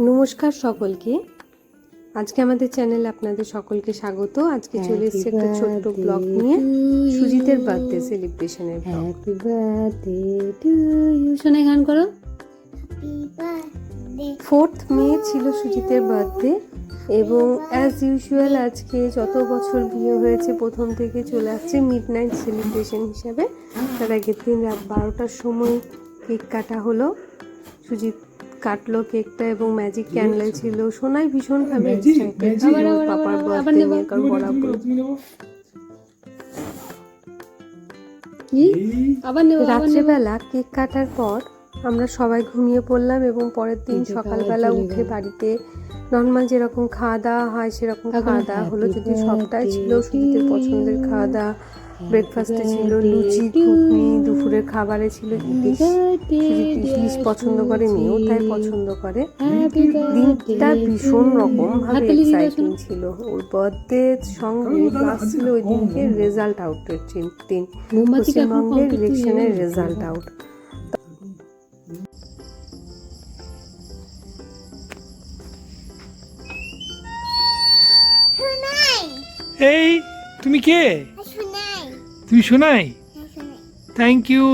নমস্কার সকলকে। আজকে আমাদের চ্যানেলে আপনাদের সকলকে স্বাগত। আজকে চলে এসেছে একটা ছোট্ট ব্লগ নিয়ে, সুজিতের বার্থডে সেলিব্রেশনের blog. Happy birthday to you. শোনে গান করো। 4th মে ছিল সুজিতের বার্থডে এবং অ্যাজ ইউজুয়াল আজকে যত বছর বিয়ে হয়েছে প্রথম থেকে চলে আসছে মিডনাইট সেলিব্রেশন হিসাবে। তার আগের দিন রাত 12টার সময় কেক কাটা হলো। সুজিত কাটলো কেকটা এবং ম্যাজিক ক্যান্ডেল ছিল। সোনাই ভীষণভাবে এক্সাইটেড ছিল পাপার বার্থডে নিয়ে, কারণ বরাবর রাত্রেবেলা কেক কাটার পর আমরা সবাই ঘুমিয়ে পড়লাম এবং পরের দিন সকালবেলা উঠে বাড়িতে নর্মাল যেরকম খাওয়া দাওয়া হয় সেরকম খাওয়া দাওয়া হলো। যদি সবটাই ছিল সুজিতের পছন্দের খাওয়া দাওয়া। ব্রেকফাস্টে ছিল লুচি, ঘুগনি, দুপুরের খাবারে ছিল ইলিশ। সুজিত ইলিশ পছন্দ করে, মেয়েও তাই পছন্দ করে। দিনটা ভীষণ রকম ভাবে এক্সাইটিং ছিল। ওর বার্থডের সঙ্গে প্লাস ছিল ওই দিনকে রেজাল্ট আউটের দিন, পশ্চিমবঙ্গের ইলেকশনের রেজাল্ট আউট। এই তুমি কে? তুমি শোনাই? Thank you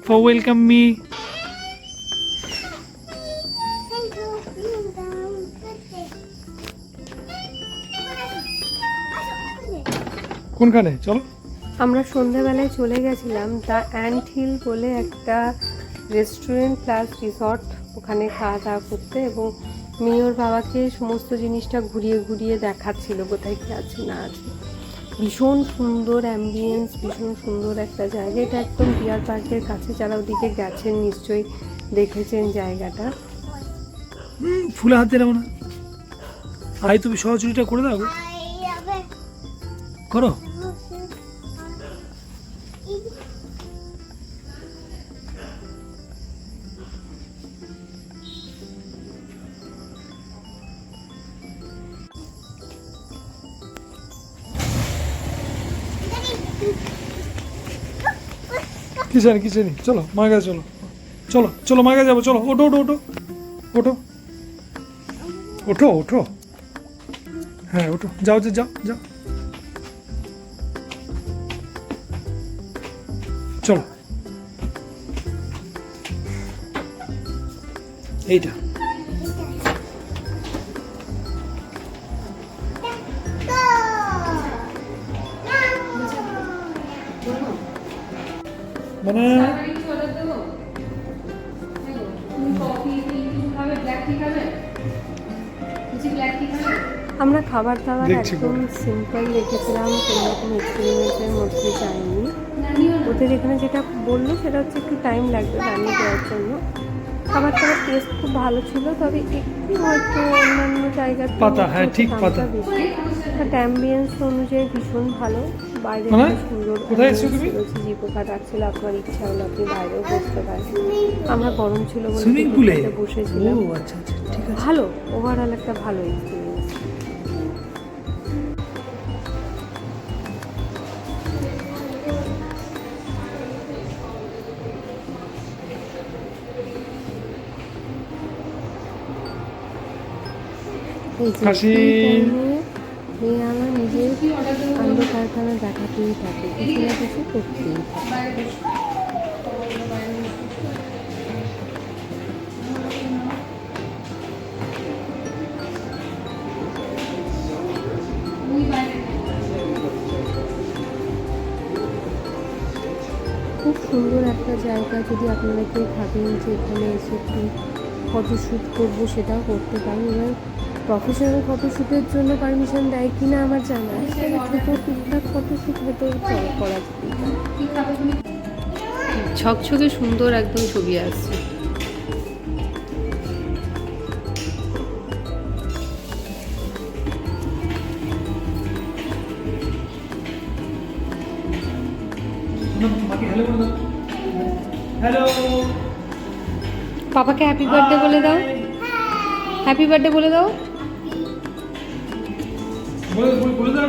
for welcome me. কোনখানে? চলো। আমরা সন্ধ্যাবেলায় চলে গেছিলাম দ্য অ্যান্ট হিল বলে একটা রেস্টুরেন্ট প্লাস রিসর্ট, ওখানে খাওয়া দাওয়া করতে, এবং মেয়ের বাবাকে সমস্ত জিনিসটা ঘুরিয়ে ঘুরিয়ে দেখাচ্ছিল কোথায় কী আছে না আছে। ভীষণ সুন্দর অ্যাম্বিয়েন্স, ভীষণ সুন্দর একটা জায়গা। এটা একদম ডিয়ার পার্কের কাছে, যারা ওদিকে গেছেন নিশ্চয়ই দেখেছেন জায়গাটা। ফুলে হাত দিয়ে না, আই তুমি সহযোগিতা করে দাও, করো। কিসে চলো মায়ের কাছে, চলো চলো চলো মায়ের কাছে যাবো, চলো ওঠো ওঠো ওঠো ওঠো ওঠো ওঠো, হ্যাঁ ওঠো, যাও যে যাও যাও, চলো। এইটা মানে আমরা খাবার দাবার একদম সিম্পল রেখেছিলাম, কোনো রকম এক্সপেরিমেন্টের মধ্যে যাইনি। ওদের এখানে যেটা বললো সেটা হচ্ছে একটু টাইম লাগবে বানিয়ে দেওয়ার জন্য। খাবার দাবার টেস্ট খুব ভালো ছিল, তবে একটু হয়তো অন্যান্য জায়গার পাতা, হ্যাঁ ঠিক পাতা বেশি, বাট অ্যাম্বিয়েন্স অনুযায়ী ভীষণ ভালো। বাইরে সুন্দর ঝিঝি পোকা ডাকছিল, আপনার ইচ্ছা হলো আপনি বাইরেও বসতে পারেন। আমরা গরম ছিল বলে বসেছিলাম। ভালো, ওভারঅল একটা ভালো এক্সপিরিয়েন্স। আমার নিজের কাণ্ড কারখানা দেখাতেই থাকে, কিছু না কিছু করতেই থাকে। খুব সুন্দর একটা জায়গা। যদি আপনারা কেউ ভাবেন যে এখানে এসে একটু ফটোশ্যুট করবো, সেটাও করতে পারেন। এবার প্রফেশনাল ফটোশ্যুটের জন্য পারমিশন দেয় কি না আমার জানা, ছোটো টুকটাক ফটোশ্যুট হয়তো করা যেতেই পারে। ঝকঝকে সুন্দর একদম ছবি আসছে। হ্যালো, পাপাকে হ্যাপি বার্থডে বলে দাও, হ্যাপি বার্থডে বলে দাও। বলে দাও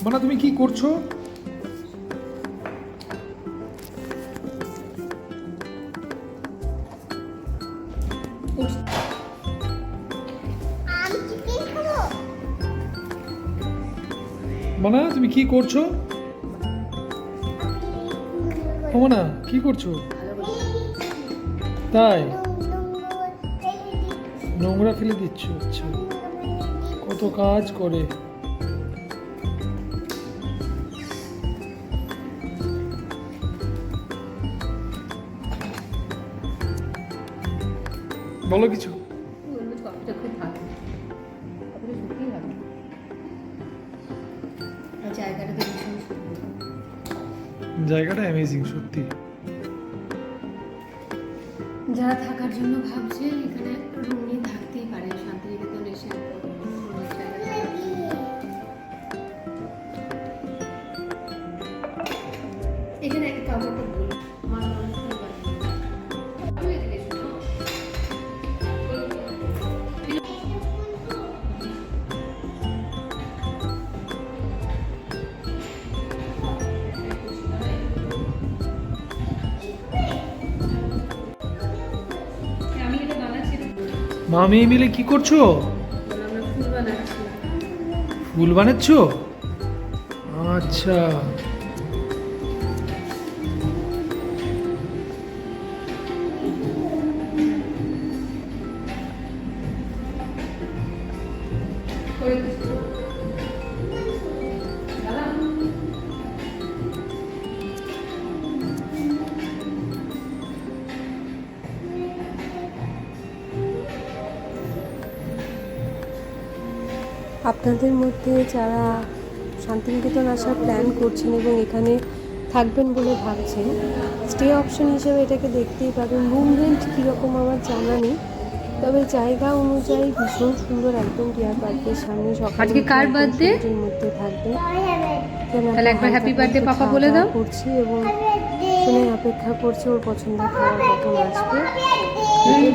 মানে তুমি কি করছো? মানা তুমি কি করছো? মানা কি করছো? তাই নোংরা ফেলে দিচ্ছ? আচ্ছা, কত কাজ করে। বলো কিছু। কফিটা খুব ভালো, কফিটা সত্যিই ভালো, আর জায়গাটা তো ভীষণ সুন্দর। জায়গাটা অ্যামেজিং সত্যি। যারা থাকার জন্য ভাবছে এখানে রুম নিয়ে থাকতেই পারে, শান্তিনিকেতন এসে এখানে একটা কাউকে বলি মামি মিলে কি করছো? আমরা ফুল বানাচ্ছি। ফুল বানাচ্ছ? আচ্ছা, আপনাদের মধ্যে যারা শান্তিনিকেতন আসার প্ল্যান করছেন এবং এখানে থাকবেন বলে ভাবছেন, স্টে অপশন হিসেবে এটাকে দেখতেই পাবেন। রুম রেন্ট কীরকম আমার জানা নেই, তবে জায়গা অনুযায়ী ভীষণ সুন্দর, একদম ডিয়ার পার্কের সামনে। সকালে আজকে কার birthday? সূর্যের মধ্যে থাকবে। তাহলে একবার হ্যাপি বার্থডে পাপা বলে দাও। করছি এবং শুনে অপেক্ষা করছে ওর পছন্দের খাবার কখন আসবে।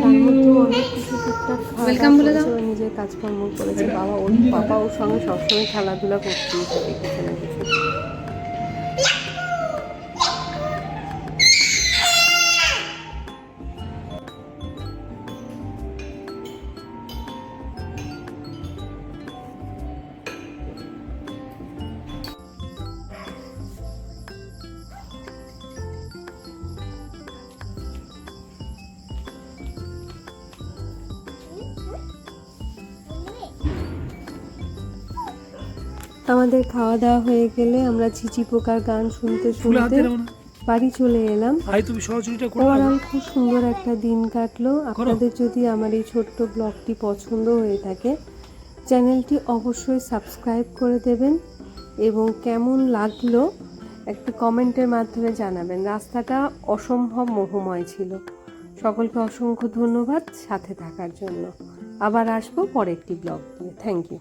তার মধ্যেও অনেক কিছু টুকটাক Welcome বলে দাও। ও নিজের কাজকর্ম করেছে। পাপা ওর সঙ্গে সবসময় খেলাধুলা করতেই থাকে কিছু না কিছু। আমাদের খাওয়া দাওয়া হয়ে গেলে আমরা ঝিঝি পোকার গান শুনতে ফুলে হাত শুনতে দিলাম না। বাড়ি চলে এলাম। আই তুমি সহযোগিতা করো। ওভারঅল খুব সুন্দর একটা দিন কাটলো। আপনাদের যদি আমার এই ছোট্ট ব্লগটি পছন্দ হয়ে থাকে, চ্যানেলটি অবশ্যই সাবস্ক্রাইব করে দেবেন এবং কেমন লাগলো একটি কমেন্টের মাধ্যমে জানাবেন। রাস্তাটা অসম্ভব মোহময় ছিল। সকলকে অসংখ্য ধন্যবাদ সাথে থাকার জন্য। আবার আসবো পরে একটি ব্লগ দিয়ে। Thank you.